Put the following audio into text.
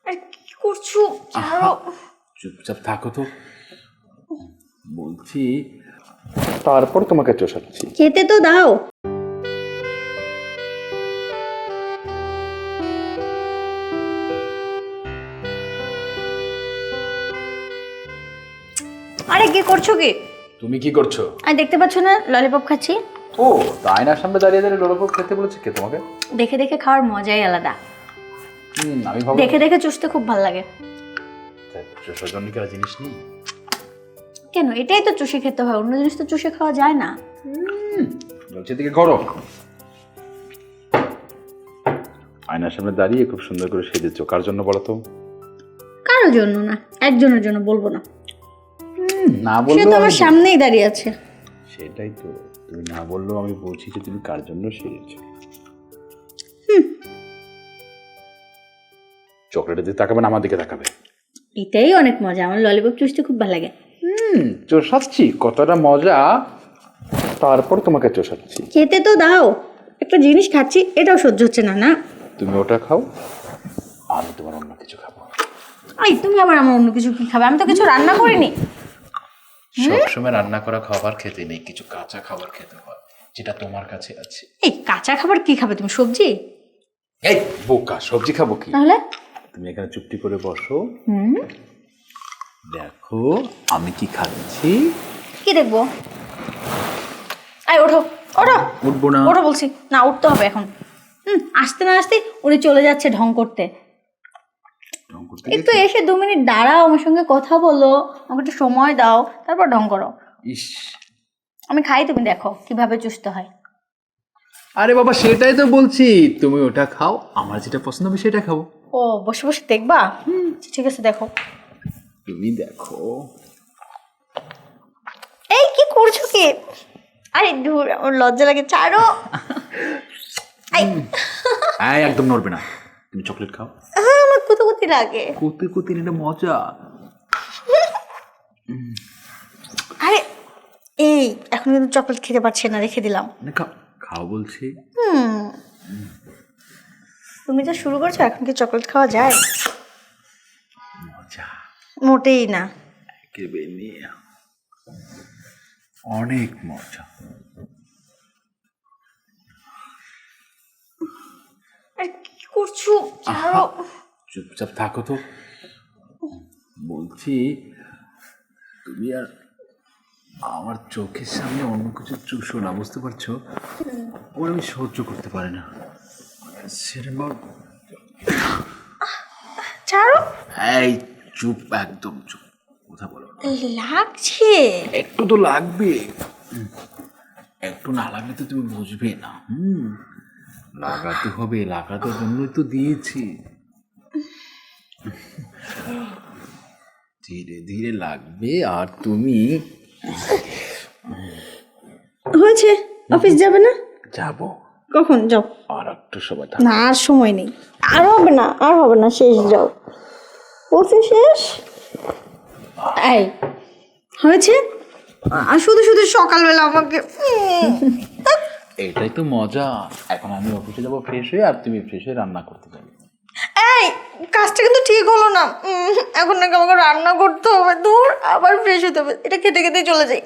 আরে কি করছো? ছাড়ো। চুপচাপ থাকো তো বলছি, তারপর তোমাকে চষাচ্ছি। খেতে তো দাও। আরে কি করছো কি? তুমি কি করছো? আমি দেখতে পাচ্ছ না ললিপপ খাচ্ছি। ও, আয়নার সামনে দাঁড়িয়ে দাঁড়িয়ে ললিপপ খেতে বলেছে কে তোমাকে? দেখে দেখে খাওয়ার মজাই আলাদা। আমি ভাবলাম দেখে দেখে চুষতে খুব ভালো লাগে। সজনিকার জিনিস নেই কেন? এটাই তো চুষে খেতে হয়, অন্য জিনিস তো চুষে খাওয়া যায় না। বলছে দিকে করো। আয়নার সামনে দাঁড়িয়ে খুব সুন্দর করে সেজেছো, কার জন্য বলো তো? কারোর জন্য না, একজনের জন্য, বলবো না। না সে বললেও তো আমার সামনেই দাঁড়িয়ে আছে। সেটাই তো, তুমি না বললেও আমি বলছি যে তুমি কার জন্য সেজেছো। চকলেটের দিকে তাকাবে না, আমার দিকে তাকাবে। এটাই অনেক মজা, আমার ললিপপ চুষতে খুব ভালো লাগে। চষাচ্ছি, কতটা মজা, তারপর তোমাকে চষাচ্ছি। খেতে তো দাও। একটা জিনিস খাচ্ছি, এটাও সহ্য হচ্ছে না। না, তুমি ওটা খাও, আমি তোমার অন্য কিছু খাবো। এই তুমি আবার আমার অন্য কিছু কি খাবে? আমি তো কিছু রান্না করিনি। সবসময় রান্না করা খাবার খেতে নেই, কিছু কাঁচা খাবার খেতে হয়, যেটা তোমার কাছে আছে। এই কাঁচা খাবার কি খাবে তুমি? সবজি? এই বোকা, সবজি খাবো কি? তাহলে তুমি এখানে চুপটি করে বসো, দেখো আমি কি খাচ্ছি। কি দেখবো? আয় ওঠো, ওঠো। উঠবো না। ওঠো বলছি না, উঠতে হবে এখন। আসতে না আসতে উনি চলে যাচ্ছে ঢং করতে। একটু এসে 2 মিনিট দাঁড়াও, আমার সঙ্গে কথা বলো, আমাকে একটু সময় দাও, তারপর ঢং করো। ইস, আমি খাই, তুমি দেখো কিভাবে চুষতে হয়। আরে বাবা সেটাই তো বলছি, তুমি ওটা খাও, আমার যেটা পছন্দ হবে সেটা খাবো। ও, বসে বসে দেখবা? ঠিক আছে, দেখো। তুমি দেখো। এই কি করছো কি? আরে দূর, আমার লজ্জা লাগে, ছাড়ো। এই একদম নড়বে না, তুমি চকলেট খাও। আমার কুতুকুতি লাগে। কুতি কুতি এটা মজা। আরে এই এখন কিন্তু চকলেট খেতে পারছি না, রেখে দিলাম। খাও খাও বলছি। তুমি তো শুরু করছো, এখন কি চকলেট খাওয়া যায়? মজা মোটেই না। একেবারে নিয়ে অনেক মজা। আরে কি করছো? ছাড়ো। চুপচাপ থাকো তো বলছি, তুমি আর আমার চোখের সামনে অন্য কিছু চুষো না, বুঝতে পারছো? ওর আমি সহ্য করতে পারি না সেরকম। ছাড়ো। এই চুপ, একদম চুপ, কথা বলো না। লাগছে। একটু তো লাগবে, একটু না লাগলে তো তুমি বুঝবে না। লাগাতে হবে, লাগাতে জন্যই তো দিয়েছি। ধীরে ধীরে লাগবে। আর তুমি হয়েছে, অফিস যাবে না? যাবো। কখন যাও? আর একটু সময় না, আর সময় নেই। আর হবে না, আর হবে না, শেষ। যাও, বলছি শেষ। এই হয়েছে, আর শুধু শুধু সকালবেলা আমাকে এটাই তো মজা। এখন আমি অফিসে যাবো ফ্রেশ হয়ে, আর তুমি ফ্রেশ হয়ে রান্না করতে যাবে। এই কাজটা কিন্তু ঠিক হলো না। এখন নাকি আমাকে রান্না করতে হবে, দূর, আবার ফ্রেশ হতে হবে। এটা খেতে খেতে চলে যাই।